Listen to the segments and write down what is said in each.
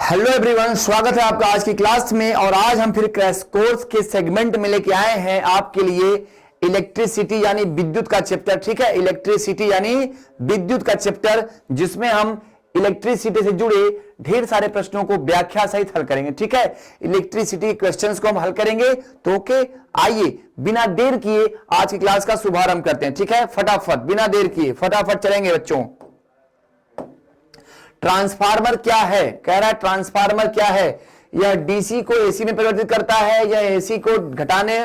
Hello everyone, स्वागत है आपका आज की क्लास में। और आज हम फिर क्रैश कोर्स के सेगमेंट में लेके आए हैं आपके लिए इलेक्ट्रिसिटी यानी विद्युत का चैप्टर। ठीक है, इलेक्ट्रिसिटी यानी विद्युत का चैप्टर, जिसमें हम इलेक्ट्रिसिटी से जुड़े ढेर सारे प्रश्नों को व्याख्या सहित हल करेंगे। ठीक है, इलेक्ट्रिसिटी के क्वेश्चंस को हम हल करेंगे। तो ओके, आइए बिना देर किए आज की क्लास का शुभारंभ करते हैं। ठीक है, फटाफट बिना देर किए फटाफट चलेंगे बच्चों। ट्रांसफार्मर क्या है? कह रहा है ट्रांसफार्मर क्या है? यह डीसी को एसी में परिवर्तित करता है, यह एसी को घटाने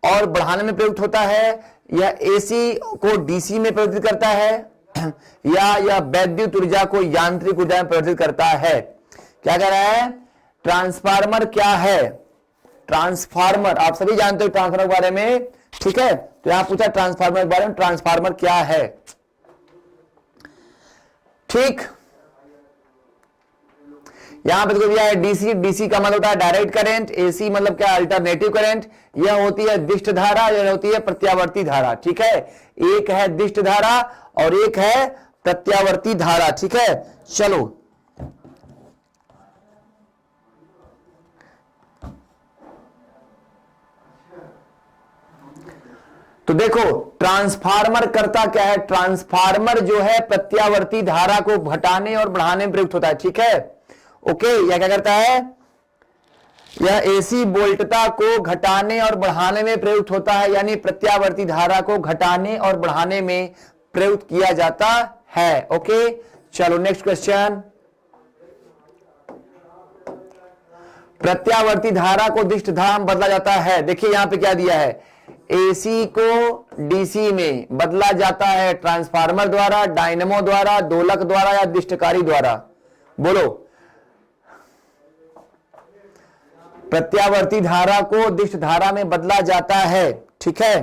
और बढ़ाने में प्रयुक्त होता है, यह एसी को डीसी में परिवर्तित करता है, या यह वैद्युत ऊर्जा को यांत्रिक ऊर्जा में परिवर्तित करता है। क्या कह रहा है? ट्रांसफार्मर क्या है? ट्रांसफार्मर आप सभी जानते हो ट्रांसफार्मर के बारे में। ठीक है, तो यहां पूछा ट्रांसफार्मर के बारे में, ट्रांसफार्मर क्या है। ठीक, यहां पे देखो दिया है डीसी। डीसी का मतलब होता है डायरेक्ट करंट, एसी मतलब क्या? Alternative current. यह होती है दिष्ट धारा, यह होती है प्रत्यावर्ती धारा। ठीक है, एक है दिष्ट धारा और एक है प्रत्यावर्ती धारा। ठीक है, चलो तो देखो ट्रांसफार्मर करता क्या है। ट्रांसफार्मर जो है प्रत्यावर्ती धारा को घटाने और बढ़ाने में प्रयुक्त होता है। ठीक है, ओके, यह क्या करता है? यह एसी वोल्टता को घटाने और बढ़ाने में प्रयुक्त होता है, यानी प्रत्यावर्ती धारा को घटाने और बढ़ाने में प्रयुक्त किया जाता है। ओके, चलो नेक्स्ट क्वेश्चन। प्रत्यावर्ती धारा को दिष्ट धारा में बदला जाता है। देखिए यहां पे क्या दिया है, एसी को डीसी में बदला जाता है ट्रांसफार्मर द्वारा, डायनेमो द्वारा, दोलक द्वारा या दिष्टकारी द्वारा। बोलो, प्रत्यावर्ती धारा को दिष्ट धारा में बदला जाता है। ठीक है,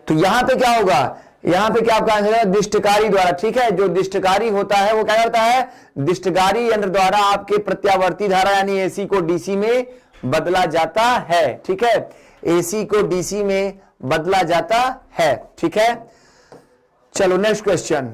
तो यहां पे क्या होगा? यहां पे क्या आपका आंसर है? दिष्टकारी द्वारा। ठीक है, जो दिष्टकारी होता है वो क्या करता है? दिष्टकारी यंत्र द्वारा आपके प्रत्यावर्ती धारा यानी एसी को डीसी में बदला जाता है। ठीक है, एसी को डीसी में बदला जाता है। ठीक है, चलो नेक्स्ट क्वेश्चन।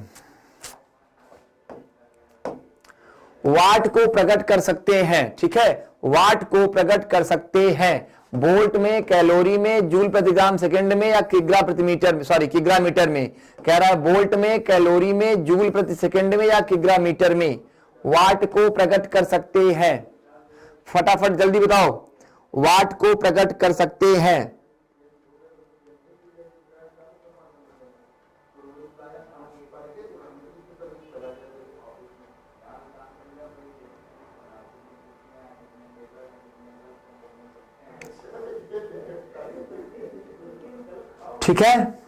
वाट को प्रकट कर सकते हैं। ठीक है, वाट को प्रकट कर सकते हैं वोल्ट में, कैलोरी में, जूल प्रति ग्राम सेकंड में या किग्रा प्रति मीटर में, सॉरी किग्रा मीटर में। कह रहा है वोल्ट में, कैलोरी में, जूल प्रति सेकंड में या किग्रा मीटर में वाट को प्रकट कर सकते हैं। फटाफट जल्दी बताओ, वाट को प्रकट कर सकते हैं। ठीक है,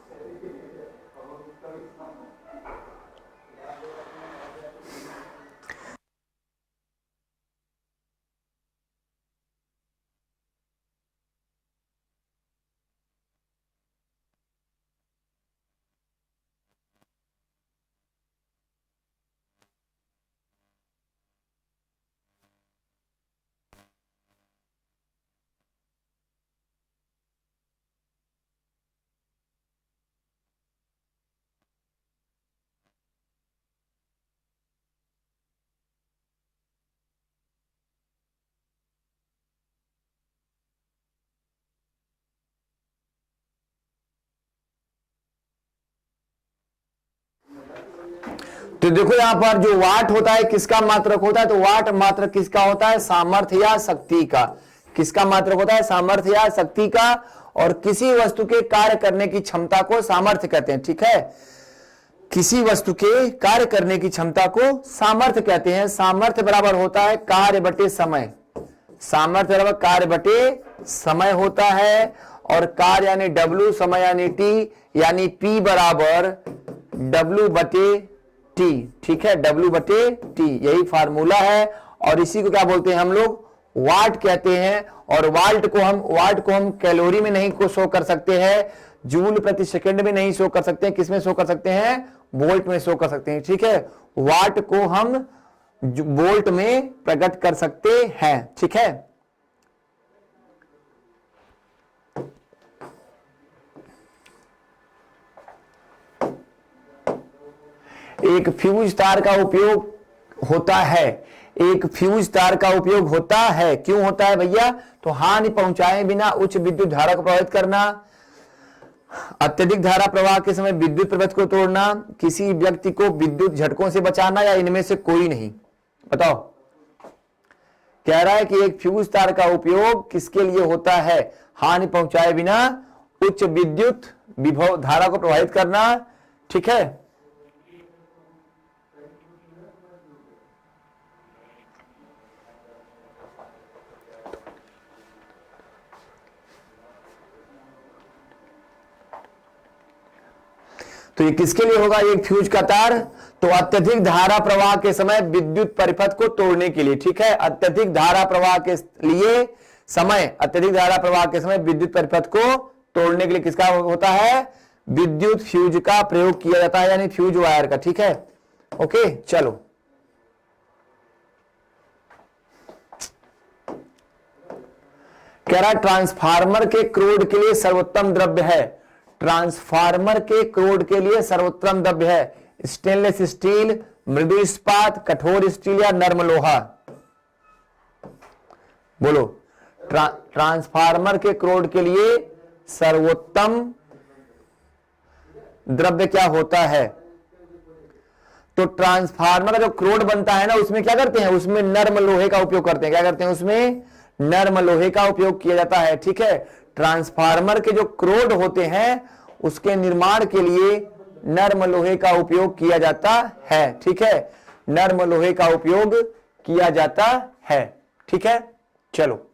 तो देखो यहां पर जो वाट होता है किसका मात्रक होता है? तो वाट मात्रक किसका होता है? सामर्थ्य या शक्ति का। किसका मात्रक होता है? सामर्थ्य या शक्ति का। और किसी वस्तु के कार्य करने की क्षमता को सामर्थ्य कहते हैं। ठीक है, किसी वस्तु के कार्य करने की क्षमता को सामर्थ्य कहते हैं। सामर्थ्य बराबर होता है कार्य बटे समय। सामर्थ्य बराबर कार्य बटे समय होता है। और कार्य यानी W, समय यानी T, यानी P बराबर W बटे T। ठीक है, W बटे T यही फार्मूला है। और इसी को क्या बोलते हैं हम लोग? वाट कहते हैं। और वाट को हम कैलोरी में नहीं को शो कर सकते हैं, जूल प्रति सेकंड में नहीं शो कर सकते हैं। किस में शो कर सकते हैं? वोल्ट में शो कर सकते हैं। ठीक है, वाट को हम वोल्ट में प्रकट कर सकते हैं। ठीक है, एक फ्यूज तार का उपयोग होता है, एक फ्यूज तार का उपयोग होता है। क्यों होता है भैया? तो हानि पहुंचाए बिना उच्च विद्युत धारा को प्रभावित करना, अत्यधिक धारा प्रवाह के समय विद्युत प्रपथ को तोड़ना, किसी व्यक्ति को विद्युत झटकों से बचाना, या इनमें से कोई नहीं। बताओ। कह रहा है कि एक फ्यूज तार का उपयोग किसके लिए होता है? हानि पहुंचाए बिना उच्च विद्युत विभव धारा को प्रभावित करना। ठीक है, तो ये किसके लिए होगा? एक फ्यूज का तार तो अत्यधिक धारा प्रवाह के समय विद्युत परिपथ को तोड़ने के लिए। ठीक है, अत्यधिक धारा प्रवाह के लिए समय, अत्यधिक धारा प्रवाह के समय विद्युत परिपथ को तोड़ने के लिए किसका होता है? विद्युत फ्यूज का प्रयोग किया जाता है, यानी फ्यूज वायर का। ठीक है, ओके। चलो, कह रहा ट्रांसफार्मर के क्रोड के लिए सर्वोत्तम द्रव्य है, ट्रांसफार्मर के क्रोड के लिए सर्वोत्तम द्रव्य है स्टेनलेस स्टील, मृदु इस्पात, कठोर स्टील या नर्म लोहा? बोलो। ट्रांसफार्मर के क्रोड के लिए सर्वोत्तम द्रव्य क्या होता है? तो ट्रांसफार्मर का जो क्रोड बनता है ना, उसमें क्या करते हैं? उसमें नर्म लोहे का उपयोग करते हैं। क्या करते हैं? उसमें नर्म लोहे का उपयोग किया जाता है। ठीक है, ट्रांसफार्मर के जो क्रोड होते हैं उसके निर्माण के लिए नर्म लोहे का उपयोग किया जाता है। ठीक है, नर्म लोहे का उपयोग किया जाता है। ठीक है, चलो।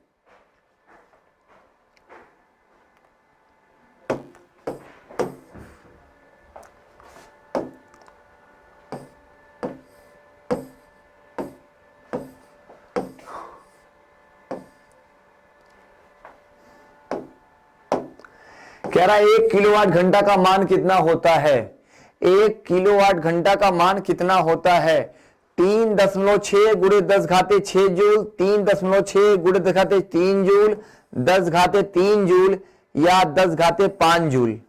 कह रहा है 1 किलोवाट घंटा का मान कितना होता है? 1 किलोवाट घंटा का मान कितना होता है? 3.6 गुणे 10 घाते 6 जूल, 3.6 गुणे 10 घाते 3 जूल, 10 घाते 3 जूल या 10 घाते 5 जूल?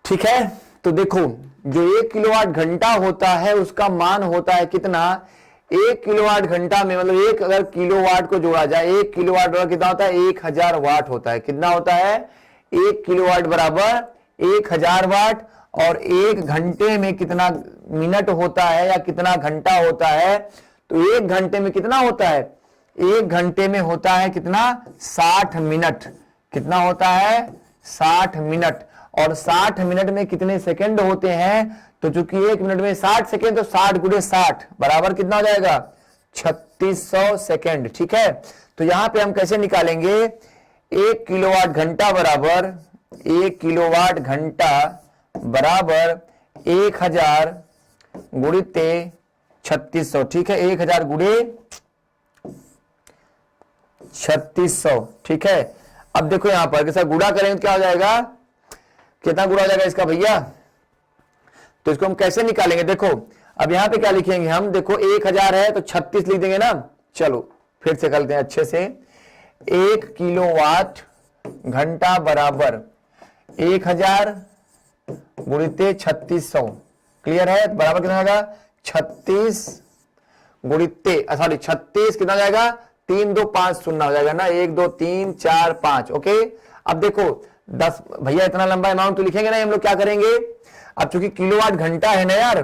ठीक है, तो देखो, जो 1 किलोवाट घंटा होता है उसका मान होता है कितना? 1 किलोवाट घंटा में, मतलब एक अगर किलोवाट को जोड़ा जाए, 1 किलोवाट कितना होता है? 1000 वाट होता है। कितना होता है? 1 किलोवाट बराबर 1000 वाट। और 1 घंटे में कितना मिनट होता है या कितना घंटा होता है? तो 1 घंटे में कितना होता है? 1 घंटे में होता है कितना? 60 मिनट। कितना होता है? 60 मिनट। और 60 मिनट में कितने सेकंड होते हैं? तो चूंकि 1 मिनट में 60 सेकंड, तो 60 गुणे 60 बराबर कितना हो जाएगा? 3600 सेकंड। ठीक है, तो यहां पे हम कैसे निकालेंगे? 1 किलोवाट घंटा बराबर 1 किलोवाट घंटा बराबर 1000 गुणित 3600। ठीक है, 1000 गुणे 3600। ठीक है, अब देखो यहां पर कैसा गुणा करेंगे तो क्या हो जाएगा? कितना गुणा हो जाएगा इसका भैया? तो इसको हम कैसे निकालेंगे? देखो, अब यहां पे क्या लिखेंगे हम? देखो 1000 है तो 36 लिख देंगे ना। चलो फिर से करते हैं अच्छे से। 1 किलोवाट घंटा बराबर 1000 गुणित 3600। क्लियर है? बराबर कितना होगा? 36 गुणित 36 कितना हो जाएगा? 3 2 5 शून्य हो जाएगा ना। 1 2 3 4 5। ओके, अब देखो 10 भैया इतना लंबा अमाउंट तो लिखेंगे ना। हम लोग क्या करेंगे? अब चूंकि किलोवाट घंटा है ना यार,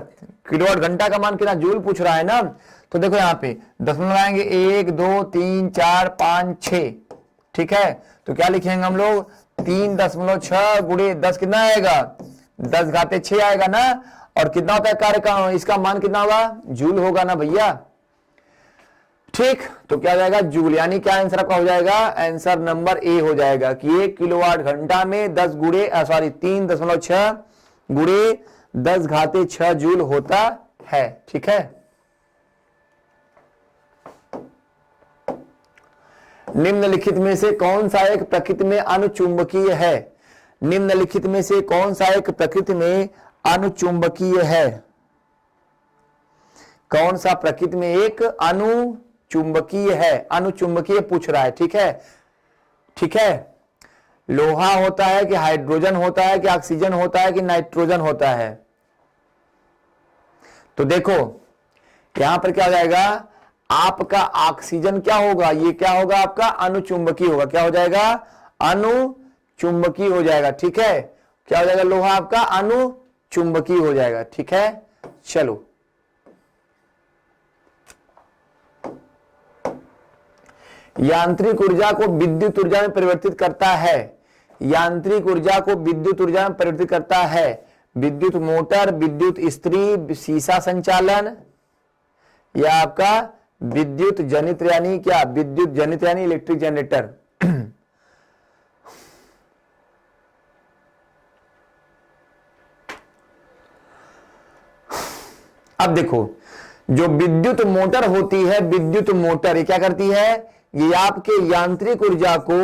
किलोवाट घंटा का मान कितना? जूल पूछ रहा है ना। तो देखो यहाँ पे दशमलव लगाएंगे, 1 2 3 4 5 6। ठीक है, तो क्या लिखेंगे हम लोग? 3.6 गुणे 10 कितना आएगा? 10 घाते 6 आएगा ना। और कितना होता है कार्य का? इसका मान कितना होगा? जूल होगा ना भैया। ठीक, तो क्या जाएगा? जूल। यानी क्या आंसर आपका हो जाएगा? आंसर नंबर ए हो जाएगा कि 1 किलोवाट घंटा में 3.6 गुणे 10 घाते 6 जूल होता है। ठीक है, निम्नलिखित में से कौन सा एक प्रकृति में अनुचुंबकीय है? निम्नलिखित में से कौन सा एक प्रकृति में अनुचुंबकीय है? कौन सा प्रकृति में एक अनुचुंबकीय है? अनुचुंबकीय पूछ रहा है। ठीक है, ठीक है, लोहा होता है कि हाइड्रोजन होता है कि ऑक्सीजन होता है कि नाइट्रोजन होता है? तो देखो यहां पर क्या हो जाएगा, आपका ऑक्सीजन क्या होगा, ये क्या होगा आपका अनुचुंबकीय होगा, क्या हो जाएगा अनुचुंबकीय हो जाएगा, ठीक है। क्या हो जाएगा, लोहा आपका अनुचुंबकीय हो जाएगा, ठीक है। चलो यांत्रिक ऊर्जा को विद्युत ऊर्जा में परिवर्तित करता है, यांत्रिक ऊर्जा को विद्युत ऊर्जा में परिवर्तित करता है विद्युत मोटर, विद्युत इस्त्री, सीसा संचालन, या आपका विद्युत जनित यानी क्या, विद्युत जनित यानी इलेक्ट्रिक जनरेटर। अब देखो जो विद्युत मोटर होती है, विद्युत मोटर ये क्या करती है, ये आपके यांत्रिक ऊर्जा को,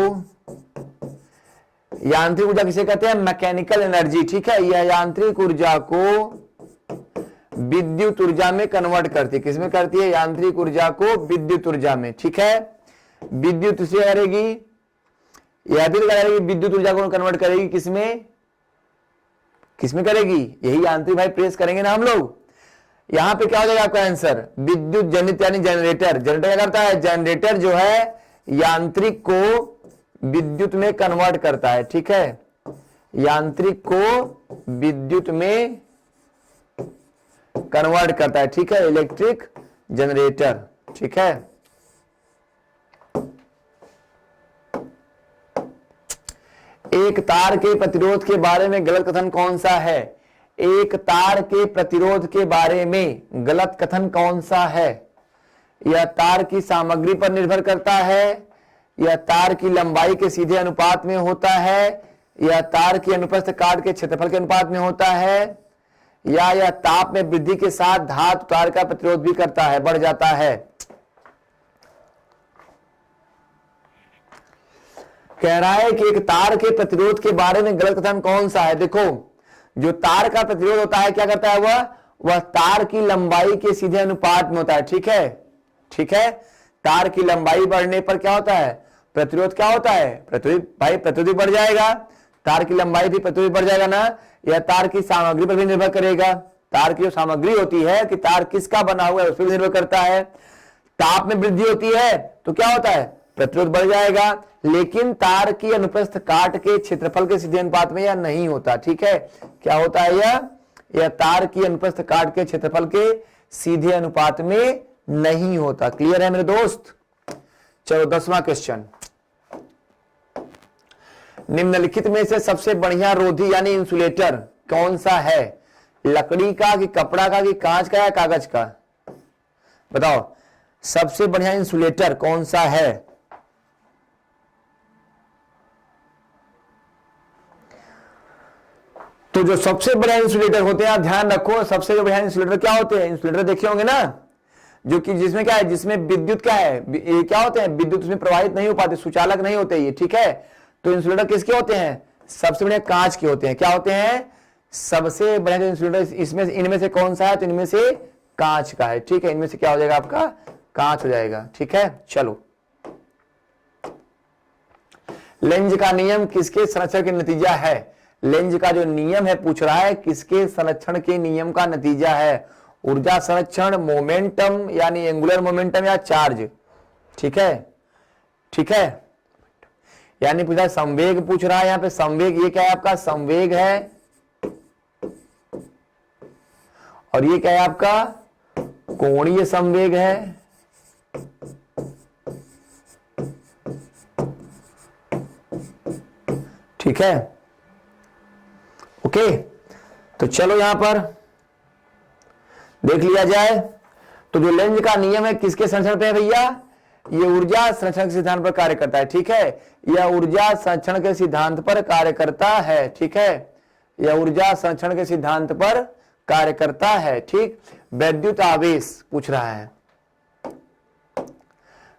यांत्रिक ऊर्जा किसे कहते हैं, मैकेनिकल एनर्जी, ठीक है। यह यांत्रिक ऊर्जा को विद्युत ऊर्जा में कन्वर्ट करती है, किसमें करती है, यांत्रिक ऊर्जा को विद्युत ऊर्जा में, ठीक है। विद्युत से करेगी, यह भी करेगी, विद्युत ऊर्जा को कन्वर्ट करेगी किसमें, किसमें करेगी, यही यांत्रिक भाई प्रेस करेंगे ना हम लोग। यहां पे क्या हो जाएगा आपका आंसर, विद्युत जनित यानी जनरेटर। जनरेटर क्या करता है, जनरेटर जो है यांत्रिक को विद्युत में कन्वर्ट करता है, ठीक है। यांत्रिक को विद्युत में कन्वर्ट करता है, ठीक है, इलेक्ट्रिक जनरेटर, ठीक है। एक तार के प्रतिरोध के बारे में गलत कथन कौन सा है, एक तार के प्रतिरोध के बारे में गलत कथन कौन सा है, यह तार की सामग्री पर निर्भर करता है, यह तार की लंबाई के सीधे अनुपात में होता है, यह तार की अनुप्रस्थ काट के क्षेत्रफल के अनुपात में होता है, या यह ताप में वृद्धि के साथ धातु तार का प्रतिरोध भी करता है, बढ़ जाता है। कह रहा है कि एक तार के प्रतिरोध के बारे में गलत कथन कौन सा है। देखो जो तार का प्रतिरोध होता है क्या करता है, वह तार की लंबाई के सीधे अनुपात में होता है, ठीक है, ठीक है। तार की लंबाई बढ़ने पर क्या होता है, प्रतिरोध क्या होता है, प्रतिरोध भाई प्रतिरोध बढ़ जाएगा, तार की लंबाई भी प्रतिरोध बढ़ जाएगा ना। यह तार की सामग्री पर भी निर्भर करेगा, तार की जो सामग्री होती है कि तार किसका बना हुआ है उस पर निर्भर करता है। ताप में वृद्धि होती है तो क्या होता है, प्रतिरोध बढ़ जाएगा, लेकिन तार की अनुप्रस्थ काट के क्षेत्रफल के सीधे अनुपात में यह नहीं होता, ठीक है। क्या होता है, यह तार की अनुप्रस्थ काट के क्षेत्रफल के सीधे अनुपात में नहीं होता। क्लियर है मेरे दोस्त। चलो 10वां क्वेश्चन, निम्नलिखित में से सबसे बढ़िया रोधी यानी इंसुलेटर कौन सा है, लकड़ी का कि कपड़ा का कि कांच का या कागज का, बताओ सबसे बढ़िया इंसुलेटर कौन सा है। तो जो सबसे बड़े इंसुलेटर होते हैं, आप ध्यान रखो, सबसे बढ़िया इंसुलेटर क्या होते हैं, इंसुलेटर देखे होंगे ना, जो कि जिसमें क्या है, जिसमें विद्युत क्या है, ये क्या होते हैं, विद्युत उसमें प्रवाहित नहीं हो पाते, सुचालक नहीं होते ये, ठीक है। तो इंसुलेटर किसके होते हैं, सबसे बढ़िया कांच के होते हैं। क्या होते हैं, सबसे बढ़िया जो इंसुलेटर, इसमें इनमें से कौन सा है, तो इनमें से कांच का है, ठीक है। इनमें से क्या हो जाएगा आपका, कांच हो जाएगा, ठीक है। चलो लेंज का नियम किसके संरक्षण के नतीजा है, लेंज का जो नियम है पूछ रहा है किसके संरक्षण के नियम का नतीजा है, ऊर्जा संरक्षण, मोमेंटम यानी एंगुलर मोमेंटम या चार्ज, ठीक है, ठीक है। यानी पूछा संवेग पूछ रहा है, यहां पे संवेग ये क्या है आपका, संवेग है, और ये क्या है आपका कोणीय संवेग है, ठीक है, ओके। तो चलो यहां पर देख लिया जाए, तो जो लेंज का नियम है किसके संरक्षण पे है भैया, ये ऊर्जा संरक्षण के सिद्धांत पर कार्य करता है, ठीक है। यह ऊर्जा संरक्षण के सिद्धांत पर कार्य करता है, ठीक है, यह ऊर्जा संरक्षण के सिद्धांत पर कार्य करता है, ठीक। वैद्युत आवेश पूछ रहा है,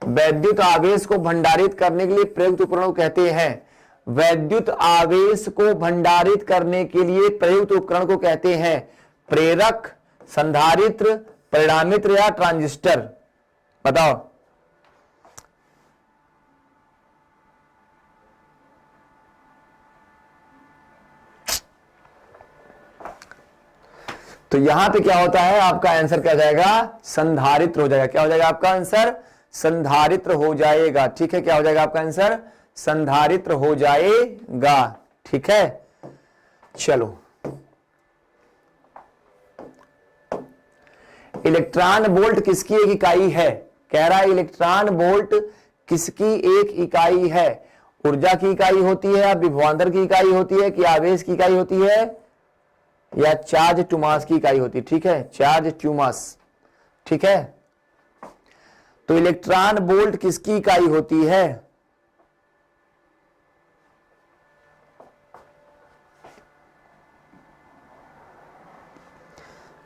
वैद्युत आवेश को भंडारित करने के लिए प्रयुक्त उपकरण को कहते हैं, वैद्युत आवेश को भंडारित करने के लिए प्रयुक्त उपकरण को कहते हैं प्रेरक, संधारित्र, परिणामित्र या ट्रांजिस्टर, बताओ। तो यहां पे क्या होता है, आपका आंसर क्या हो जाएगा, संधारित्र हो जाएगा। क्या हो जाएगा आपका आंसर, संधारित्र हो जाएगा। ठीक है, क्या हो जाएगा आपका आंसर, संधारित्र हो जाएगा। ठीक है, चलो इलेक्ट्रॉन वोल्ट किसकी एक इकाई है, कह रहा है इलेक्ट्रॉन वोल्ट किसकी एक इकाई है। ऊर्जा की इकाई होती है, या विभवांतर की इकाई होती है, कि आवेश की इकाई होती है, या चार्ज टू मास की इकाई होती है। ठीक है, चार्ज टू मास। ठीक है, तो इलेक्ट्रॉन वोल्ट किसकी इकाई होती है,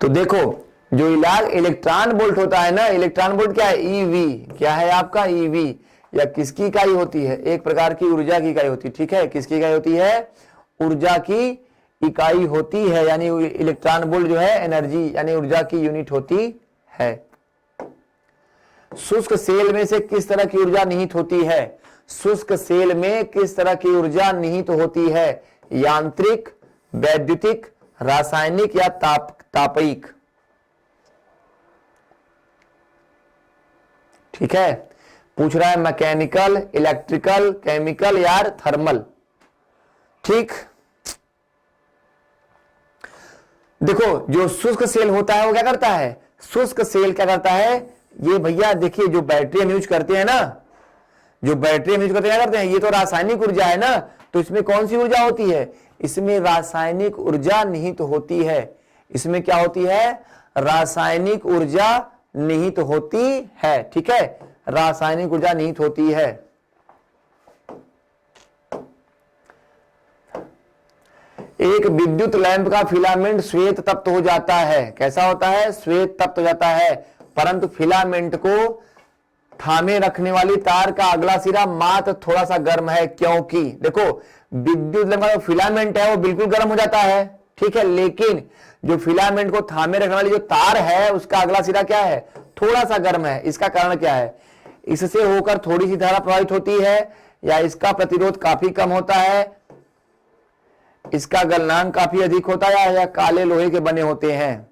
तो देखो जो इलेक्ट्रॉन वोल्ट होता है ना, इलेक्ट्रॉन वोल्ट क्या है, ईवी। क्या है आपका, ईवी, या किसकी इकाई होती है, एक प्रकार की ऊर्जा की इकाई होती है। ठीक है, किसकी इकाई होती है, ऊर्जा की इकाई होती है। यानी इलेक्ट्रॉन वोल्ट जो है एनर्जी यानी ऊर्जा की यूनिट होती है। शुष्क सेल में से किस तरह की ऊर्जा निहित होती है, शुष्क सेल में किस तरह की ऊर्जा निहित होती है, यांत्रिक, वैद्युतिक, रासायनिक, या तापयिक। ठीक है, पूछ रहा है मैकेनिकल, इलेक्ट्रिकल, केमिकल या थर्मल। ठीक, देखो जो शुष्क सेल होता है वो क्या करता है, शुष्क सेल क्या करता है, ये भैया देखिए जो बैटरी हम यूज करते हैं ना, जो बैटरी हम यूज करते हैं क्या करते हैं, ये तो रासायनिक ऊर्जा है ना, तो इसमें कौन सी ऊर्जा होती है, इसमें रासायनिक ऊर्जा निहित होती है। इसमें क्या होती है, रासायनिक ऊर्जा निहित होती है। ठीक है, रासायनिक ऊर्जा निहित होती है। एक विद्युत लैंप का फिलामेंट श्वेत तप्त हो जाता है, कैसा होता है, श्वेत तप्त हो जाता है, परंतु फिलामेंट को थामे रखने वाली तार का अगला सिरा मात्र थोड़ा सा गर्म है, क्योंकि देखो विद्युत लैंप का फिलामेंट है वो बिल्कुल गर्म हो जाता है। ठीक है, लेकिन जो फिलामेंट को थामे रखने वाली जो तार है उसका अगला सिरा क्या है, थोड़ा सा गर्म है। इसका कारण क्या है, इससे होकर थोड़ी सी धारा प्रवाहित होती है, या इसका प्रतिरोध काफी कम होता है, इसका गलनांक काफी अधिक होता है, या काले लोहे के बने होते हैं।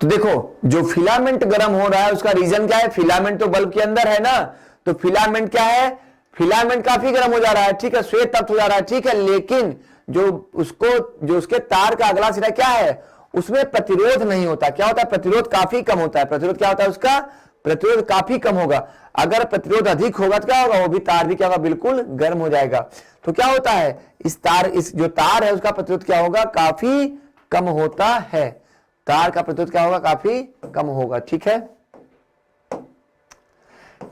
तो देखो जो फिलामेंट गर्म हो रहा है उसका रीजन क्या है, फिलामेंट तो बल्ब के अंदर है ना, तो फिलामेंट क्या है, फिलामेंट काफी गर्म हो जा रहा है। ठीक है, श्वेत तप्त हो जा रहा है। ठीक है, लेकिन जो उसके तार का अगला सिरा क्या है, उसमें प्रतिरोध नहीं होता। क्या होता है, प्रतिरोध काफी कम होता है। प्रतिरोध क्या होता है, उसका प्रतिरोध काफी कम होगा। अगर प्रतिरोध अधिक होगा तो क्या होगा, वो भी तार भी क्या होगा, बिल्कुल गर्म हो जाएगा। तो क्या होता है, इस जो तार है उसका प्रतिरोध क्या होगा, काफी कम होता है। तार का प्रतिरोध क्या होगा, काफी कम होगा। ठीक है,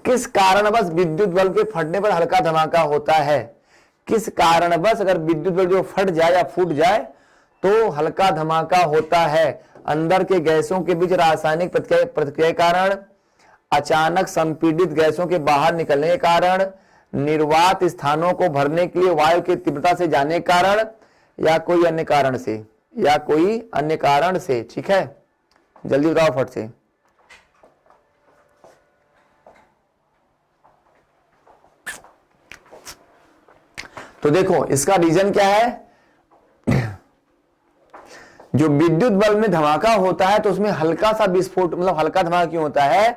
किस कारणवश विद्युत बल्ब के फटने पर हल्का धमाका होता है, किस कारणवश अगर विद्युत बल्ब जो फट जाए या फूट जाए तो हल्का धमाका होता है, अंदर के गैसों के बीच रासायनिक प्रतिक्रिया के कारण, अचानक संपीड़ित गैसों के बाहर निकलने के कारण, निर्वात स्थानों को भरने के लिए वायु की तीव्रता से जाने के कारण, या कोई अन्य कारण से, या कोई अन्य कारण से। ठीक है, जल्दी बताओ फट से। तो देखो इसका रीजन क्या है, जो विद्युत बल्ब में धमाका होता है तो उसमें हल्का सा विस्फोट, मतलब हल्का धमाका क्यों होता है,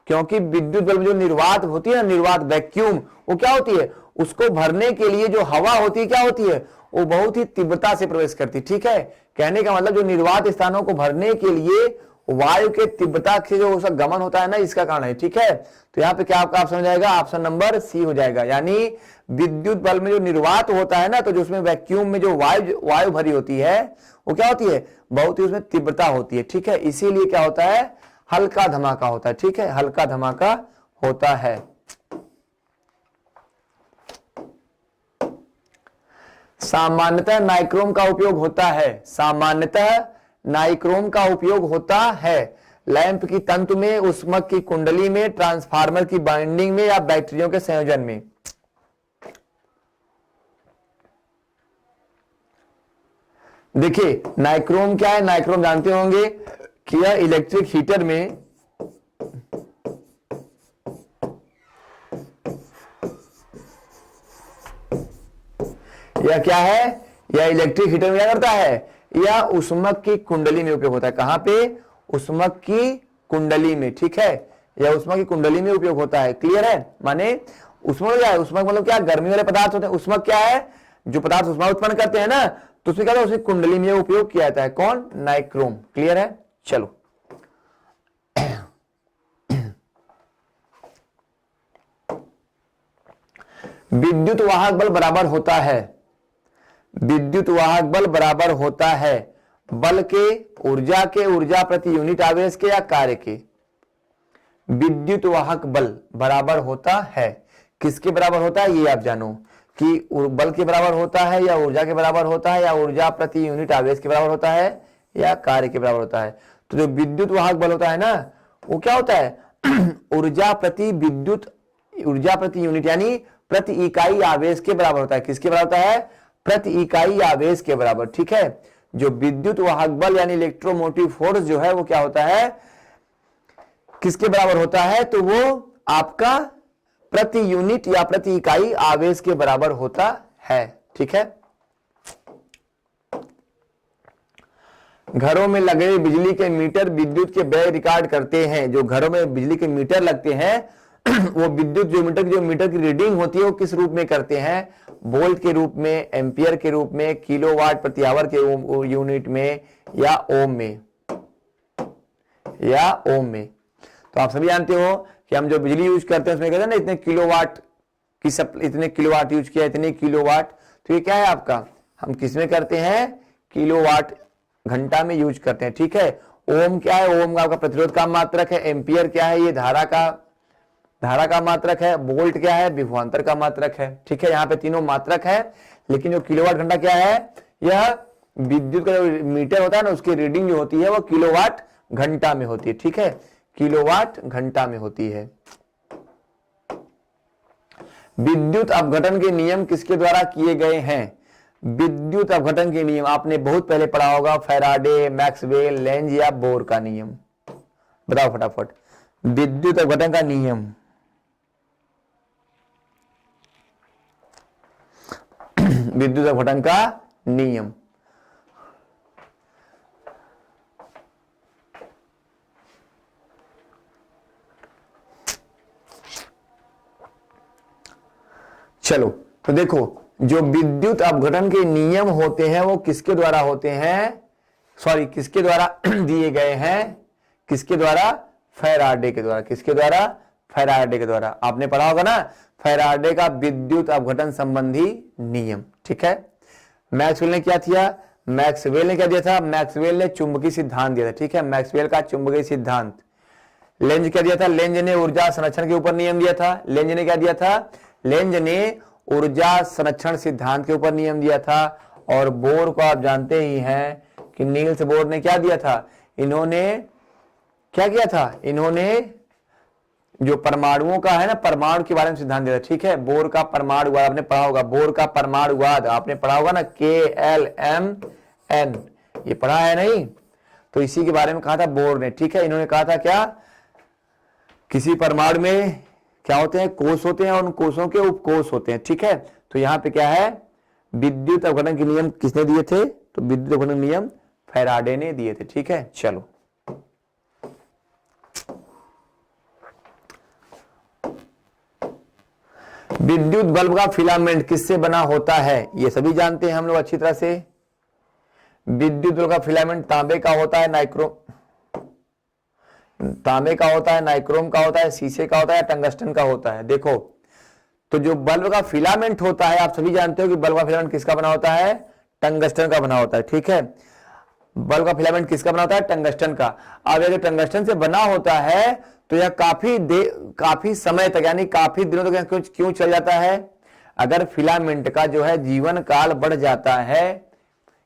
क्योंकि विद्युत बल्ब जो निर्वात होती है, निर्वात वैक्यूम, वो क्या होती है, उसको भरने के लिए जो हवा होती है क्या होती है, वो बहुत ही तीव्रता से प्रवेश करती। ठीक है, कहने का मतलब जो निर्वात स्थानों को भरने के लिए वायु के तीव्रता से जो उसका गमन होता है ना, इसका कारण है। ठीक है, तो यहाँ पे क्या आपका ऑप्शन हो जाएगा, ऑप्शन नंबर सी हो जाएगा। यानी विद्युत बल्ब में जो निर्वात होता है ना, तो जो उसमें वैक्यूम में जो वायु भरी होती है वो क्या होती है, बहुत ही उसमें तीव्रता होती है। ठीक है, इसीलिए क्या होता है, हल्का धमाका होता है। ठीक है, हल्का धमाका होता है। सामान्यतः नाइक्रोम का उपयोग होता है, सामान्यतः नाइक्रोम का उपयोग होता है लैंप की तंतु में, ऊष्मक की कुंडली में, ट्रांसफार्मर की बाइंडिंग में, या बैटरियों के संयोजन में। देखिए नाइक्रोम क्या है, नाइक्रोम जानते होंगे कि यह इलेक्ट्रिक हीटर में यह क्या है, यह इलेक्ट्रिक हीटर में क्या करता है, यह ऊष्मक की कुंडली में उपयोग होता है। कहां पे, ऊष्मक की कुंडली में, ठीक है, यह ऊष्मक की कुंडली में उपयोग होता है। क्लियर है, माने ऊष्मक क्या है, ऊष्मक मतलब क्या, गर्मी वाले पदार्थ होते हैं। ऊष्मक क्या है, जो पदार्थ ऊष्मा उत्पन्न करते हैं ना, तो उसमें क्या होता है, उसकी कुंडली में उपयोग किया जाता है। कौन, नाइक्रोम। क्लियर है, चलो विद्युत वाहक बल बराबर होता है, विद्युत वाहक बल बराबर होता है बल के, ऊर्जा प्रति यूनिट आवेश के या कार्य के। विद्युत वाहक बल बराबर होता है, किसके बराबर होता है, ये आप जानो कि बल के बराबर होता है या ऊर्जा के बराबर होता है या ऊर्जा प्रति यूनिट आवेश के बराबर होता है या कार्य के बराबर होता है। तो जो विद्युत वाहक बल होता है ना, वो क्या होता है ऊर्जा प्रति यूनिट यानी प्रति इकाई आवेश के बराबर होता है। किसके बराबर होता है, प्रति इकाई आवेश के बराबर। ठीक है, जो विद्युत वाहक बल यानी इलेक्ट्रोमोटिव फोर्स जो है वो क्या होता है, किसके बराबर होता है, तो वो आपका प्रति यूनिट या प्रति इकाई आवेश के बराबर होता है। ठीक है, घरों में लगे बिजली के मीटर विद्युत के व्यय रिकॉर्ड करते हैं। जो घरों में बिजली के मीटर लगते हैं वो विद्युत जो मीटर की रीडिंग होती है वो किस रूप में करते हैं, वोल्ट के रूप में, एम्पियर के रूप में, किलोवाट प्रति आवर के यूनिट में या ओम में, तो आप सभी जानते हो कि हम जो बिजली यूज करते हैं उसमें कहते हैं ना इतने किलोवाट की इतने किलोवाट यूज किया, इतने किलोवाट। तो ये क्या है आपका, हम किस में करते हैं, किलोवाट घंटा में यूज करते हैं। ठीक है, ओम क्या है, ओम आपका प्रतिरोध का मात्रक है, एम्पियर क्या है, ये धारा का मात्रक है, वोल्ट क्या है, विभवांतर का मात्रक है। ठीक है, यहाँ पे तीनों मात्रक है, लेकिन जो किलोवाट घंटा क्या है, यह विद्युत का जो मीटर होता है ना उसकी रीडिंग जो होती है वो किलोवाट घंटा में होती है। ठीक है, किलोवाट घंटा में होती है। विद्युत अपघटन के नियम किसके द्वारा किए गए हैं, विद्युत अपघटन के नियम आपने बहुत पहले पढ़ा होगा, फैराडे, मैक्सवेल, लेंज या बोर का नियम। बताओ फटाफट, विद्युत अपघटन का नियम, विद्युत अपघटन का नियम। चलो तो देखो, जो विद्युत अपघटन के नियम होते हैं वो किसके द्वारा होते हैं, किसके द्वारा दिए गए हैं, किसके द्वारा, फैराडे के द्वारा। किसके द्वारा, फैराडे के द्वारा। आपने पढ़ा होगा ना फैराडे का विद्युत अपघटन संबंधी नियम। ठीक है, मैक्सवेल ने क्या किया, मैक्सवेल ने क्या दिया था, मैक्सवेल ने चुंबकीय सिद्धांत दिया था। ठीक है, मैक्सवेल का चुंबकीय सिद्धांत। लेंज क्या दिया था, लेंज ने ऊर्जा संरक्षण के ऊपर नियम दिया था। लेंज ने क्या दिया था, लेंज ने ऊर्जा संरक्षण सिद्धांत के ऊपर नियम दिया था। और बोर को आप जानते ही हैं कि नील्स बोर ने क्या दिया था, इन्होंने क्या किया था, इन्होंने जो परमाणुओं का है ना, परमाणु के बारे में सिद्धांत दिया था। ठीक है, बोर का परमाणुवाद आपने पढ़ा होगा, बोर का परमाणुवाद आपने पढ़ा होगा ना, KLMN, ये पढ़ा है नहीं, तो इसी के बारे में कहा था बोर ने। ठीक है, इन्होंने कहा था क्या, किसी परमाणु में क्या होते हैं, कोष होते हैं और उन कोषों के उपकोष होते हैं। ठीक है, तो यहां पे क्या है, विद्युत अपघटन के नियम किसने दिए थे, तो विद्युत अपघटन नियम फैराडे ने दिए थे। ठीक है, चलो विद्युत बल्ब का फिलामेंट किससे बना होता है, ये सभी जानते हैं हम लोग अच्छी तरह से। विद्युत बल्ब का फिलामेंट तांबे का होता है, तांबे का होता है, नाइक्रोम का होता है, शीशे का होता है, टंगस्टन का होता है। देखो, तो जो बल्ब का फिलामेंट होता है, आप सभी जानते हो कि बल्ब का फिलामेंट किसका बना होता है, टंगस्टन का बना होता है। ठीक है, बल्ब का फिलामेंट किसका बना होता है, टंगस्टन का। अब अगर टंगस्टन से बना होता है तो यह काफी समय तक यानी काफी दिनों तक क्यों चल जाता है, अगर फिलामेंट का जो है जीवन काल बढ़ जाता है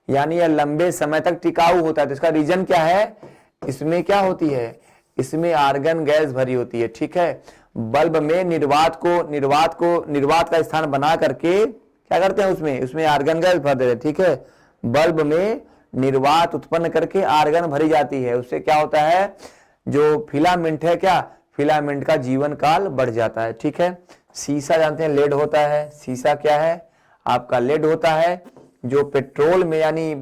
यानी यह लंबे समय तक टिकाऊ होता है, तो इसका रीजन क्या है, इसमें क्या होती है, इसमें आर्गन गैस भरी होती है। ठीक है, बल्ब में निर्वात का स्थान बना करके क्या करते हैं, उसमें आर्गन गैस भर देते हैं। ठीक है, बल्ब में निर्वात उत्पन्न करके आर्गन भरी जाती है। उससे क्या होता है, जो फिलामेंट है, क्या फिलामेंट का जीवन काल बढ़ जाता है। ठीक है, सीसा जानते हैं लेड होता है, सीसा क्या है आपका लेड होता है, जो पेट्रोल में यानी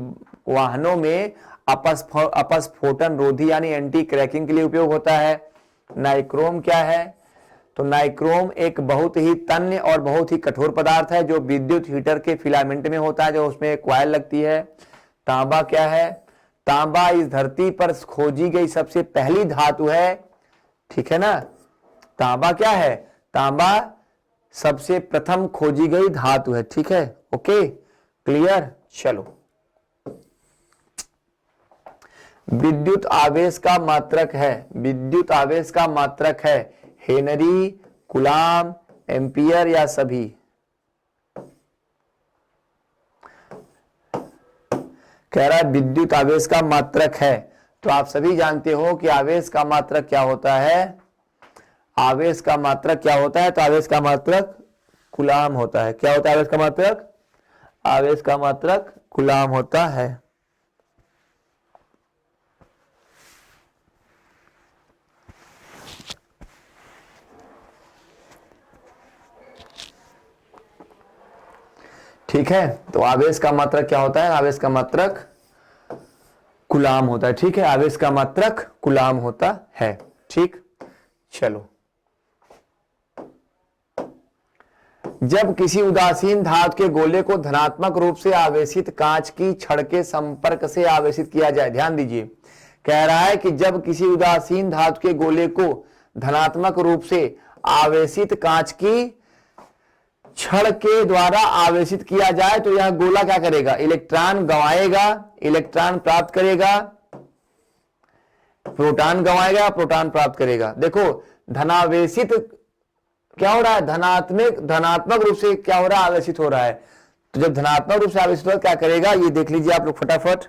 वाहनों में अपस्फोटन रोधी यानी एंटी क्रैकिंग के लिए उपयोग होता है। नाइक्रोम क्या है, तो नाइक्रोम एक बहुत ही तन्य और बहुत ही कठोर पदार्थ है जो विद्युत हीटर के फिलामेंट में होता है, जो उसमें कॉइल लगती है। तांबा क्या है, तांबा इस धरती पर खोजी गई सबसे पहली धातु है। ठीक है ना, तांबा क्या है, तांबा सबसे प्रथम खोजी गई धातु है। ठीक है, ओके क्लियर। चलो, विद्युत आवेश का मात्रक है, विद्युत आवेश का मात्रक है हेनरी, कूलाम, एम्पियर या सभी। कह रहा है विद्युत आवेश का मात्रक है, तो आप सभी जानते हो कि आवेश का मात्रक क्या होता है, आवेश का मात्रक क्या होता है, तो आवेश का मात्रक कूलाम होता है। क्या होता है आवेश का मात्रक, आवेश का मात्रक कूलाम होता है। ठीक है, तो आवेश का मात्रक क्या होता है, आवेश का मात्रक कूलाम होता है। ठीक है, आवेश का मात्रक कूलाम होता है। ठीक, चलो, जब किसी उदासीन धातु के गोले को धनात्मक रूप से आवेशित कांच की छड़ के संपर्क से आवेशित किया जाए, ध्यान दीजिए, कह रहा है कि जब किसी उदासीन धातु के गोले को धनात्मक रूप से आवेशित कांच की छड़ के द्वारा आवेशित किया जाए तो यह गोला क्या करेगा, इलेक्ट्रॉन गंवाएगा, इलेक्ट्रॉन प्राप्त करेगा, प्रोटॉन गंवाएगा, प्रोटॉन प्राप्त करेगा। देखो धनावेशित क्या हो रहा है, धनात्मक रूप से क्या हो रहा है, आवेशित हो रहा है। तो जब धनात्मक रूप से आवेशित हो क्या करेगा, ये देख लीजिए आप लोग फटाफट।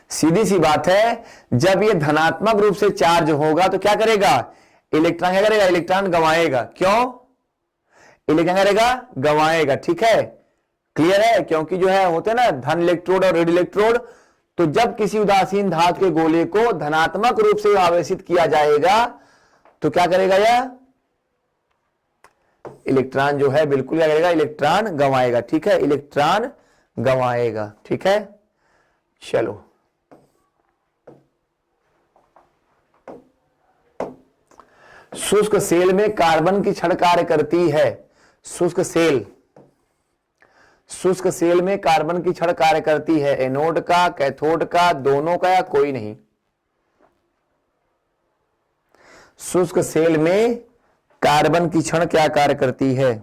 सीधी सी बात है, जब ये धनात्मक रूप से चार्ज होगा तो क्या करेगा, इलेक्ट्रॉन क्या करेगा, इलेक्ट्रॉन गंवाएगा। क्यों, इलेक्ट्रॉन करेगा गंवाएगा। ठीक है, क्लियर है, क्योंकि जो है होते हैं ना धन इलेक्ट्रोड और ऋण इलेक्ट्रोड, तो जब किसी उदासीन धातु के गोले को धनात्मक रूप से आवेशित किया जाएगा तो क्या करेगा, यह इलेक्ट्रॉन जो है बिल्कुल क्या करेगा, इलेक्ट्रॉन गंवाएगा। ठीक है, इलेक्ट्रॉन गंवाएगा। ठीक है, चलो, शुष्क सेल में कार्बन की छड़ कार्य करती है। शुष्क सेल, शुष्क सेल में कार्बन की छड़ कार्य करती है, एनोड का, कैथोड का, दोनों का या कोई नहीं। शुष्क सेल में कार्बन की छड़ क्या कार्य करती है,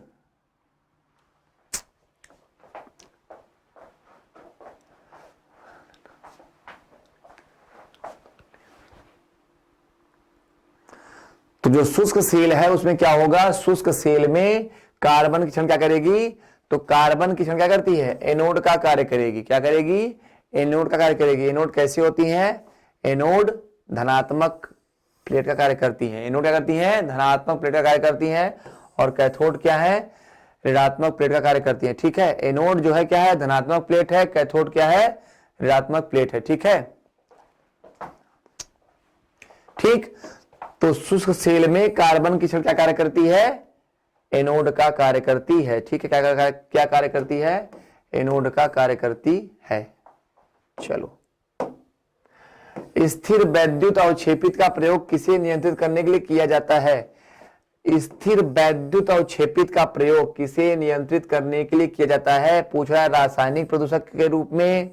तो जो शुष्क सेल है उसमें क्या होगा, शुष्क सेल में कार्बन की क्षण क्या करेगी, तो कार्बन की क्षण क्या करती है, एनोड का कार्य करेगी। क्या करेगी, एनोड का कार्य करेगी। एनोड कैसे होती है, एनोड धनात्मक प्लेट का कार्य करती है। एनोड क्या करती है, धनात्मक प्लेट का कार्य करती है, और कैथोड क्या है, ऋणात्मक प्लेट का कार्य करती है। ठीक है, एनोड जो है क्या है, धनात्मक प्लेट है, कैथोड क्या है, ऋणात्मक प्लेट है। ठीक है, ठीक, तो शुष्क सेल में कार्बन की छड़ क्या कार्य करती है, एनोड का कार्य करती है। ठीक है, क्या कार्य करती है, एनोड का कार्य करती है। चलो, स्थिर वैद्युत अवक्षेपित का प्रयोग किसे नियंत्रित करने के लिए किया जाता है, स्थिर वैद्युत अवक्षेपित का प्रयोग किसे नियंत्रित करने के लिए किया जाता है, पूछ रहा है रासायनिक प्रदूषक के रूप में,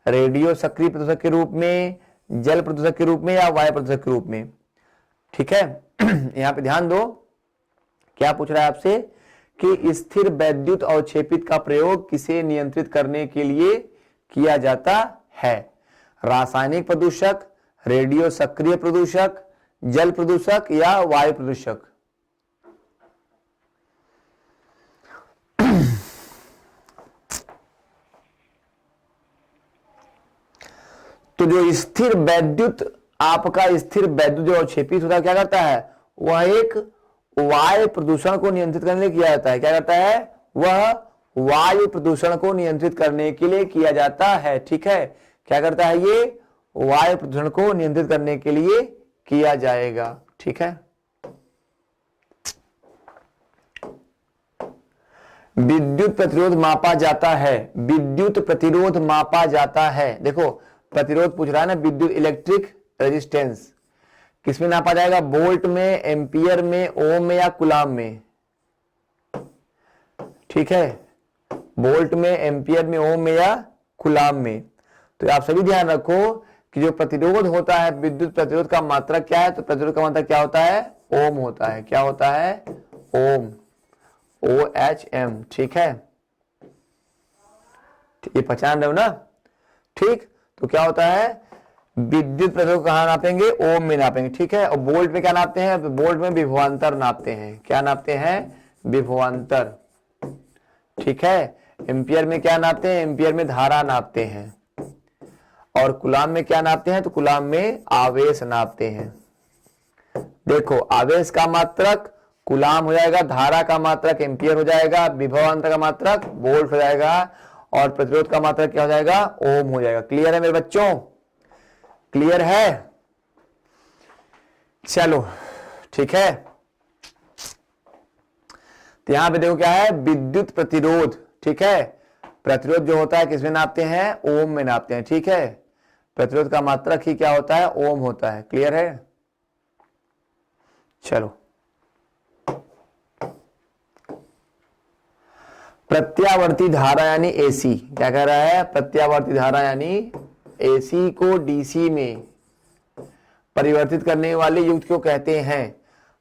रेडियो सक्रिय प्रदूषक के रूप में, जल प्रदूषक के रूप में या वायु प्रदूषक के रूप में। ठीक है, यहां पे ध्यान दो, क्या पूछ रहा है आपसे कि स्थिर वैद्युत अवक्षेपित का प्रयोग किसे नियंत्रित करने के लिए किया जाता है, रासायनिक प्रदूषक, रेडियो सक्रिय प्रदूषक, जल प्रदूषक या वायु प्रदूषक। तो जो स्थिर वैद्युत, आपका स्थिर वैद्युत जो अवक्षेपित होता है क्या करता है, वह एक वायु प्रदूषण को नियंत्रित करने के लिए किया जाता है। क्या करता है? वह वायु प्रदूषण को नियंत्रित करने के लिए किया जाता है। ठीक है, क्या करता है? ये वायु प्रदूषण को नियंत्रित करने के लिए किया जाएगा। ठीक है, विद्युत प्रतिरोध मापा जाता है। विद्युत प्रतिरोध मापा जाता है। देखो प्रतिरोध पूछ रहा है ना, विद्युत इलेक्ट्रिक रेजिस्टेंस किसमें नापा जाएगा? वोल्ट में, एम्पियर में, ओम में या कूलाम में? ठीक है, वोल्ट में, एम्पियर में, ओम में या कूलाम में। तो आप सभी ध्यान रखो कि जो प्रतिरोध होता है, विद्युत प्रतिरोध का मात्रक क्या है? तो प्रतिरोध का मात्रक क्या होता है? ओम होता है। क्या होता है? ओम, OHM। ठीक है, ये पहचान रहे हो ना? ठीक, तो क्या होता है? विद्युत प्रतिरोध कहां नापेंगे? ओम में नापेंगे। ठीक है, और वोल्ट में क्या नापते हैं? वोल्ट में विभवांतर नापते हैं। क्या नापते हैं? विभवांतर। ठीक है, एम्पियर में क्या नापते हैं? एम्पियर में धारा नापते हैं। और कूलाम में क्या नापते हैं? तो कूलाम में आवेश नापते हैं। देखो आवेश का मात्रक कूलाम हो जाएगा, धारा का मात्रक एम्पियर हो जाएगा, विभवांतर का मात्रक वोल्ट हो जाएगा, और प्रतिरोध का मात्रक क्या हो जाएगा? ओम हो जाएगा। क्लियर है मेरे बच्चों? क्लियर है? चलो ठीक है, तो यहां पे देखो क्या है? विद्युत प्रतिरोध। ठीक है, प्रतिरोध जो होता है किसमें नापते हैं? ओम में नापते हैं। ठीक है, प्रतिरोध का मात्रक ही क्या होता है? ओम होता है। क्लियर है? चलो, प्रत्यावर्ती धारा यानी एसी क्या कह रहा है? प्रत्यावर्ती धारा यानी एसी को डीसी में परिवर्तित करने वाले युक्त को कहते हैं।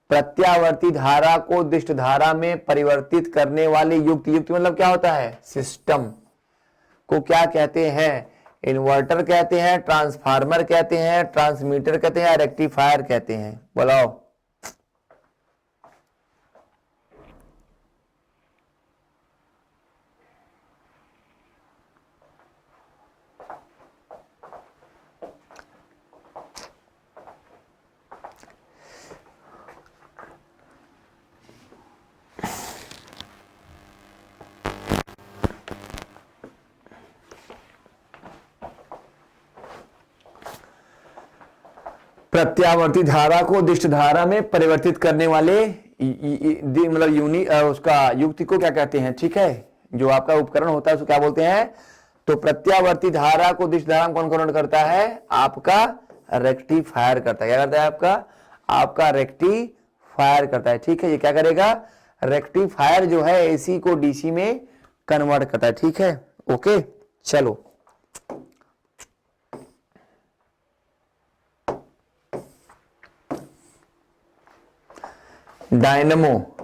प्रत्यावर्ती धारा को दिष्ट धारा में परिवर्तित करने वाले युक्त, युक्त मतलब क्या होता है? सिस्टम को क्या कहते हैं? इन्वर्टर कहते हैं, ट्रांसफार्मर कहते हैं, ट्रांसमीटर कहते हैं, रेक्टिफायर कहते हैं। बोलो, प्रत्यावर्ती धारा को दिष्ट धारा में परिवर्तित करने वाले मतलब उसका युक्ति को क्या कहते हैं? ठीक है, जो आपका उपकरण होता है उसको क्या बोलते हैं? तो प्रत्यावर्ती धारा को दिष्ट धारा में कौन कन्वर्ट करता है? आपका रेक्टिफायर करता है। क्या करता है? आपका रेक्टिफायर करता है। ठीक है, ये क्या करेगा? रेक्टिफायर जो है एसी को डीसी में कन्वर्ट करता है। ठीक है, ओके। चलो, डायनमो।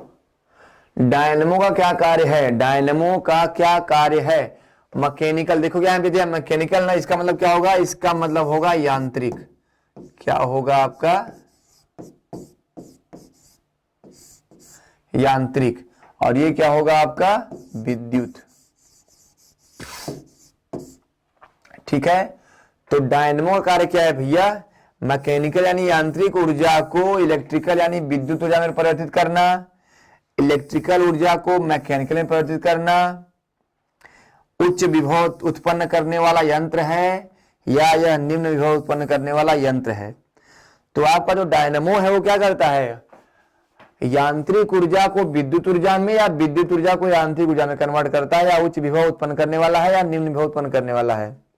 डायनमो का क्या कार्य है? डायनमो का क्या कार्य है? मैकेनिकल। देखो क्या है मैकेनिकल ना, इसका मतलब क्या होगा? इसका मतलब होगा यांत्रिक। क्या होगा आपका? यांत्रिक। और ये क्या होगा आपका? विद्युत। ठीक है, तो डायनमो का कार्य क्या है भैया? मैकेनिकल यानी यांत्रिक ऊर्जा को इलेक्ट्रिकल यानी विद्युत ऊर्जा में परिवर्तित करना, इलेक्ट्रिकल ऊर्जा को मैकेनिकल में परिवर्तित करना, उच्च विभव उत्पन्न करने वाला यंत्र है या यह निम्न विभव उत्पन्न करने वाला यंत्र है। तो आपका जो डायनमो है वो क्या करता है? यांत्रिक ऊर्जा को विद्युत ऊर्जा में या विद्युत ऊर्जा को यांत्रिक ऊर्जा में कन्वर्ट करता है, या उच्च विभव उत्पन्न करने वाला है या निम्न विभव उत्पन्न करने वाला है।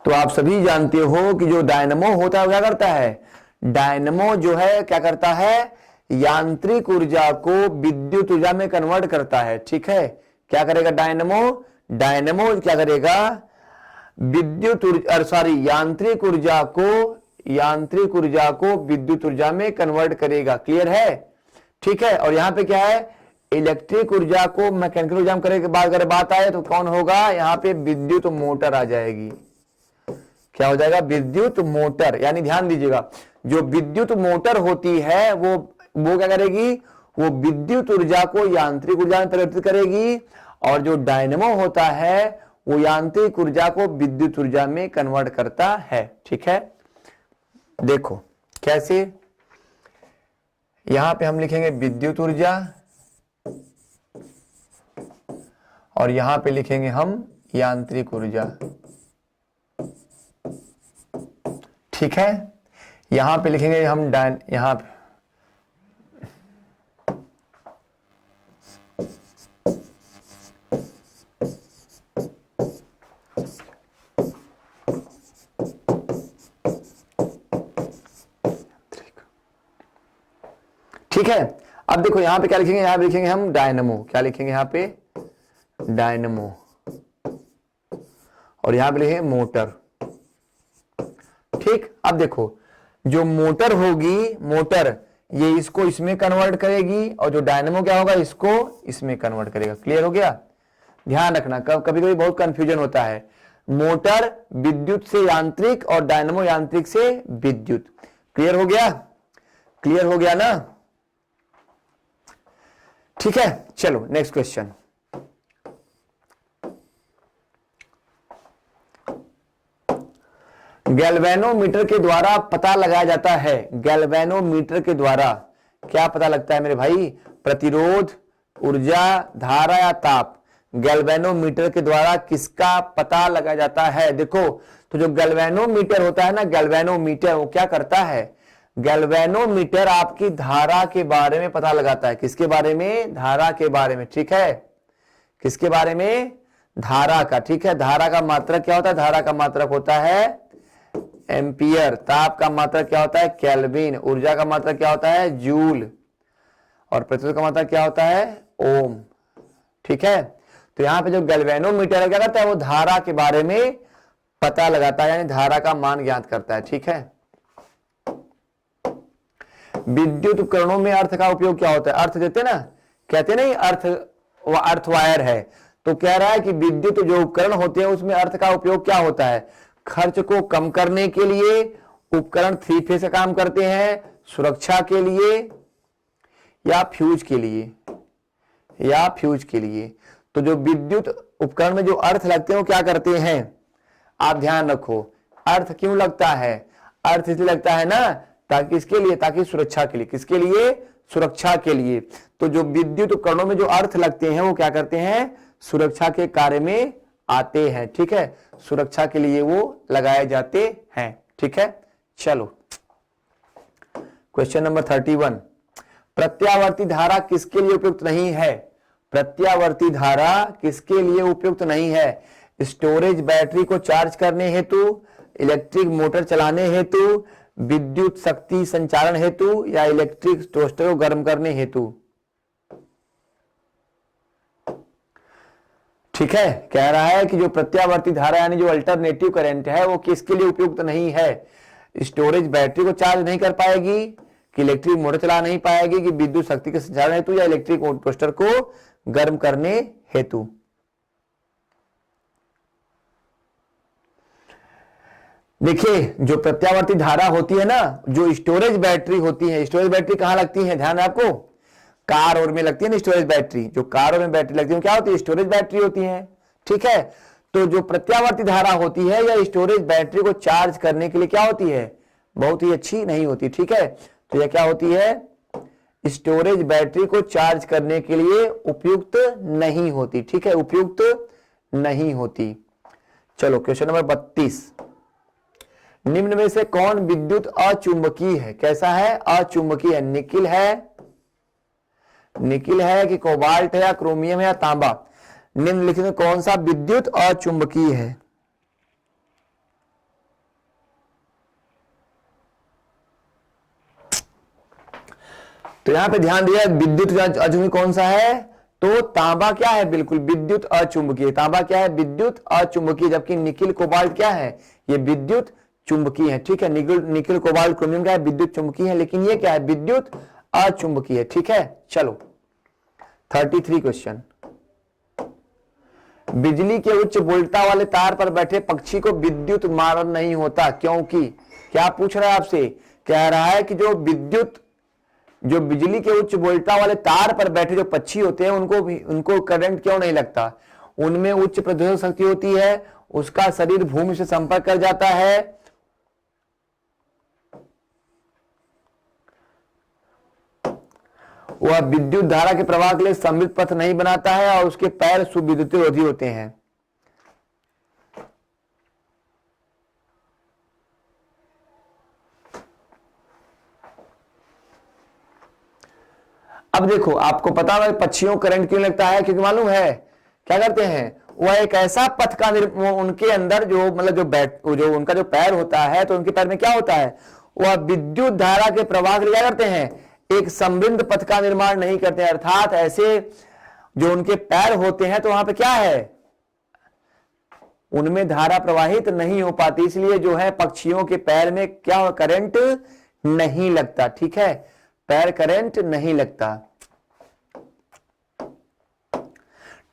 तो आप सभी जानते हो कि जो डायनमो होता है वो क्या करता है? डायनमो जो है क्या करता है? यांत्रिक ऊर्जा को विद्युत ऊर्जा में कन्वर्ट करता है। ठीक है, क्या करेगा डायनमो? डायनमो क्या करेगा? विद्युत ऊर्जा यांत्रिक ऊर्जा को विद्युत ऊर्जा में कन्वर्ट करेगा। क्लियर है? ठीक है, और यहां पे क्या है? इलेक्ट्रिक ऊर्जा को मैकेनिकल ऊर्जा में करने के बाद अगर बात आए तो कौन होगा? यहां पे विद्युत मोटर आ जाएगी। क्या हो जाएगा? विद्युत मोटर। यानी ध्यान दीजिएगा, जो विद्युत मोटर होती है वो क्या करेगी? वो विद्युत ऊर्जा को यांत्रिक ऊर्जा में परिवर्तित करेगी, और जो डायनमो होता है वो यांत्रिक ऊर्जा को विद्युत ऊर्जा में कन्वर्ट करता है। ठीक है, देखो कैसे, यहां पे हम लिखेंगे विद्युत ऊर्जा और यहां पे लिखेंगे हम यांत्रिक ऊर्जा। ठीक है, यहां पे लिखेंगे हम यहां पे ठीक है। अब देखो यहां पे क्या लिखेंगे, यहां पे लिखेंगे हम डायनमो। क्या लिखेंगे यहां पे, डायनमो, और यहां पे लिखेंगे मोटर। ठीक, अब देखो जो मोटर होगी, मोटर ये इसको इसमें कन्वर्ट करेगी और जो डायनमो क्या होगा, इसको इसमें कन्वर्ट करेगा। क्लियर हो गया? ध्यान रखना, कभी कभी बहुत कंफ्यूजन होता है। मोटर विद्युत से यांत्रिक और डायनमो यांत्रिक से विद्युत। क्लियर हो गया? क्लियर हो गया ना? ठीक है, चलो नेक्स्ट क्वेश्चन। गैल्वेनोमीटर के द्वारा पता लगाया जाता है, गैल्वेनोमीटर के द्वारा क्या पता लगता है मेरे भाई? प्रतिरोध, ऊर्जा, धारा या ताप। गैल्वेनोमीटर के द्वारा किसका पता लगाया जाता है? देखो, तो जो गैल्वेनोमीटर होता है ना, गैल्वेनोमीटर वो क्या करता है? गैल्वेनोमीटर आपकी धारा के बारे में पता लगाता है। किसके बारे में? धारा के बारे में। ठीक है, किसके बारे में? धारा का। ठीक है, धारा का मात्रक क्या होता है? धारा का मात्रक होता है एम्पियर। ताप का मात्रक क्या होता है? केल्विन। ऊर्जा का मात्रक क्या होता है? जूल। और प्रतिरोध का मात्रक क्या होता है? ओम। ठीक है, तो यहां पे जो गैल्वेनोमीटर क्या करता है, वो धारा के बारे में पता लगाता है, यानी धारा का मान ज्ञात करता है। ठीक है, विद्युत उपकरणों में अर्थ का उपयोग क्या होता है? अर्थ देते ना, कहते नहीं अर्थ वायर है, तो कह रहा है कि विद्युत जो उपकरण होते हैं उसमें अर्थ का उपयोग क्या होता है? खर्च को कम करने के लिए उपकरण 3 फेज का काम करते हैं, सुरक्षा के लिए या फ्यूज के लिए, या फ्यूज के लिए। तो जो विद्युत उपकरण में जो अर्थ लगते हैं वो क्या करते हैं? आप ध्यान रखो, अर्थ क्यों लगता है? अर्थ इसलिए लगता है ना, ताकि इसके लिए, ताकि सुरक्षा के लिए। किसके लिए? सुरक्षा के लिए। तो जो विद्युत उपकरणों में जो अर्थ लगते हैं वो क्या करते हैं? सुरक्षा के कार्य में आते हैं। ठीक है, सुरक्षा के लिए वो लगाए जाते हैं। ठीक है, चलो क्वेश्चन नंबर 31। प्रत्यावर्ती धारा किसके लिए उपयुक्त नहीं है? प्रत्यावर्ती धारा किसके लिए उपयुक्त नहीं है? स्टोरेज बैटरी को चार्ज करने हेतु, इलेक्ट्रिक मोटर चलाने हेतु, विद्युत शक्ति संचारण हेतु या इलेक्ट्रिक टोस्टर को गर्म करने हेतु। ठीक है, कह रहा है कि जो प्रत्यावर्ती धारा यानी जो अल्टरनेटिव करंट है वो किसके लिए उपयुक्त नहीं है? स्टोरेज बैटरी को चार्ज नहीं कर पाएगी, कि इलेक्ट्रिक मोटर चला नहीं पाएगी, कि विद्युत शक्ति के संचारण हेतु या इलेक्ट्रिक टोस्टर को गर्म करने हेतु। देखिए, जो प्रत्यावर्ती धारा होती है ना, जो स्टोरेज बैटरी होती है, स्टोरेज बैटरी कहां लगती है? ध्यान है आपको, कार और में लगती है ना स्टोरेज बैटरी। जो कार और में बैटरी लगती है क्या होती है? स्टोरेज बैटरी होती है। ठीक है, तो जो प्रत्यावर्ती धारा होती है या स्टोरेज बैटरी को चार्ज करने के लिए क्या होती है? बहुत ही अच्छी नहीं होती। ठीक है, तो यह क्या होती है? स्टोरेज बैटरी को चार्ज करने के लिए उपयुक्त नहीं होती। ठीक है, उपयुक्त नहीं होती। चलो क्वेश्चन नंबर 32। निम्न में से कौन विद्युत अचुंबकीय है? कैसा है? अचुंबकीय है। निकिल है, निकिल है कि कोबाल्ट है या क्रोमियम है या तांबा? निम्नलिखित में कौन सा विद्युत अचुंबकीय है? तो यहां पे ध्यान दिया, विद्युत अचुंबकीय कौन सा है? तो तांबा क्या है? बिल्कुल विद्युत अचुंबकीय। तांबा क्या है? विद्युत अचुंबकीय। जबकि निकिल कोबाल्ट क्या है? ये विद्युत चुंबकीय है। ठीक है, निकिल कोबाल्ट क्रोमियम क्या है? विद्युत चुंबकीय है, लेकिन ये क्या है? विद्युत अचुंबकीय है। ठीक है, चलो 33 क्वेश्चन। बिजली के उच्च वोल्टता वाले तार पर बैठे पक्षी को विद्युत मारण नहीं होता, क्योंकि क्या पूछ रहा है आपसे? कह रहा है कि जो बिजली के उच्च वोल्टता वाले तार पर बैठे जो पक्षी होते हैं उनको करंट क्यों नहीं लगता? उनमें उच्च प्रतिरोधक शक्ति होती है, उसका शरीर भूमि से संपर्क कर जाता है, वह विद्युत धारा के प्रवाह के लिए सममित पथ नहीं बनाता है और उसके पैर सुविद्युतरोधी होते हैं। अब देखो, आपको पता है पक्षियों को करंट क्यों लगता है? क्योंकि मालूम है क्या करते हैं, वह एक ऐसा पथ का उनके अंदर जो मतलब जो उनका जो पैर होता है, तो उनके पैर में क्या होता है, वह विद्युत धारा के प्रवाह के लिए क्या करते हैं, एक समृद्ध पथ का निर्माण नहीं करते। अर्थात ऐसे जो उनके पैर होते हैं तो वहां पे क्या है, उनमें धारा प्रवाहित नहीं हो पाती, इसलिए जो है पक्षियों के पैर में क्या करंट नहीं लगता। ठीक है, पैर करंट नहीं लगता।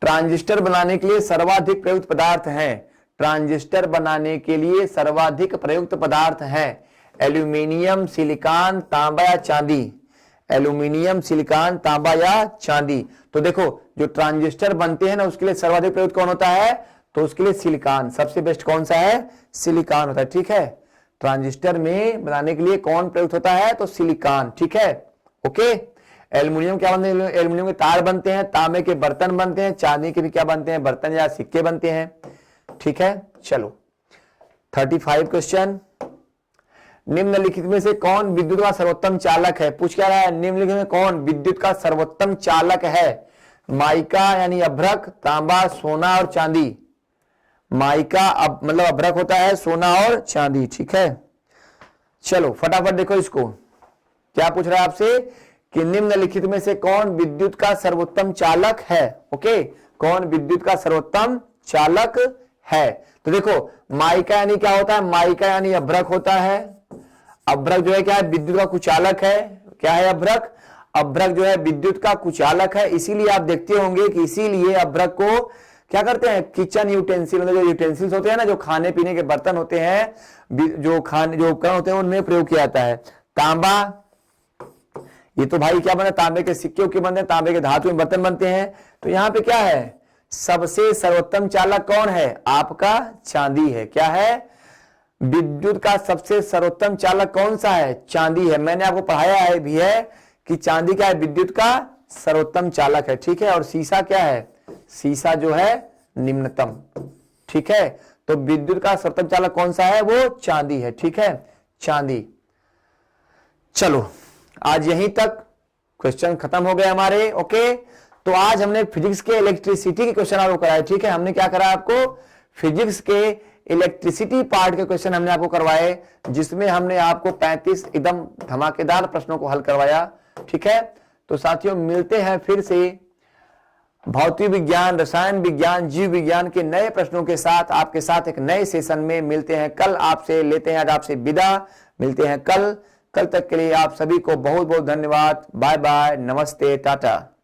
ट्रांजिस्टर बनाने के लिए सर्वाधिक प्रयुक्त पदार्थ है, ट्रांजिस्टर बनाने के लिए सर्वाधिक प्रयुक्त पदार्थ है एल्यूमिनियम, सिलिकॉन, तांबा या चांदी। एल्यूमिनियम, सिलिकॉन, तांबा या चांदी। तो देखो, जो ट्रांजिस्टर बनते हैं ना, उसके लिए सर्वाधिक प्रयुक्त कौन होता है, तो उसके लिए सिलिकॉन सबसे बेस्ट कौन सा है, सिलिकॉन होता है। ठीक है, ट्रांजिस्टर में बनाने के लिए कौन प्रयुक्त होता है, तो सिलिकॉन। ठीक है, ओके। एल्युमिनियम क्या बनते हैं, एल्युमिनियम के तार बनते हैं, तांबे के बर्तन बनते हैं, चांदी के भी क्या बनते हैं, बर्तन या सिक्के बनते हैं। ठीक है, चलो 35 क्वेश्चन। निम्नलिखित में से कौन विद्युत का सर्वोत्तम चालक है? पूछ क्या रहा है, निम्नलिखित में कौन विद्युत का सर्वोत्तम चालक है? माइका यानी अभ्रक, तांबा, सोना और चांदी। माइका मतलब अभ्रक होता है, सोना और चांदी। ठीक है, चलो फटाफट देखो इसको, क्या पूछ रहा है आपसे कि निम्नलिखित में से कौन विद्युत का सर्वोत्तम चालक है। ओके, कौन विद्युत का सर्वोत्तम चालक है? तो देखो, माइका यानी क्या होता है, माइका यानी अभ्रक होता है। अभ्रक जो है क्या है, विद्युत का कुचालक है। क्या है अभ्रक? अभ्रक जो है विद्युत का कुचालक है। इसीलिए आप देखते होंगे कि इसीलिए अभ्रक को क्या करते हैं, किचन यूटेंसिल, मतलब जो यूटेंसिल्स होते हैं ना, जो खाने पीने के बर्तन होते हैं, जो उपकरण होते हैं, उनमें प्रयोग किया जाता है। तांबा, ये तो भाई क्या बना, तांबे के सिक्के उक्के बनते हैं, तांबे के धातु में बर्तन बनते हैं। तो यहां पे क्या है, सबसे सर्वोत्तम चालक कौन है, आपका चांदी है। क्या है, विद्युत का सबसे सर्वोत्तम चालक कौन सा है, चांदी है। मैंने आपको पढ़ाया है भी है कि चांदी क्या है, विद्युत का सर्वोत्तम चालक है। ठीक है, और शीशा क्या है, शीशा जो है निम्नतम। ठीक है, तो विद्युत का सर्वोत्तम चालक कौन सा है, वो चांदी है। ठीक है, चांदी। चलो आज यहीं तक क्वेश्चन खत्म हो गए हमारे। ओके, तो आज हमने फिजिक्स के इलेक्ट्रिसिटी के क्वेश्चन आपको कराए। ठीक है, हमने क्या करा आपको, फिजिक्स के इलेक्ट्रिसिटी पार्ट के क्वेश्चन हमने आपको करवाए, जिसमें हमने आपको 35 एकदम धमाकेदार प्रश्नों को हल करवाया। ठीक है, तो साथियों मिलते हैं फिर से भौतिक विज्ञान, रसायन विज्ञान, जीव विज्ञान के नए प्रश्नों के साथ आपके साथ एक नए सेशन में मिलते हैं कल। आपसे लेते हैं आज आपसे विदा, मिलते हैं कल। कल तक के लिए आप सभी को बहुत बहुत धन्यवाद। बाय बाय, नमस्ते, टाटा।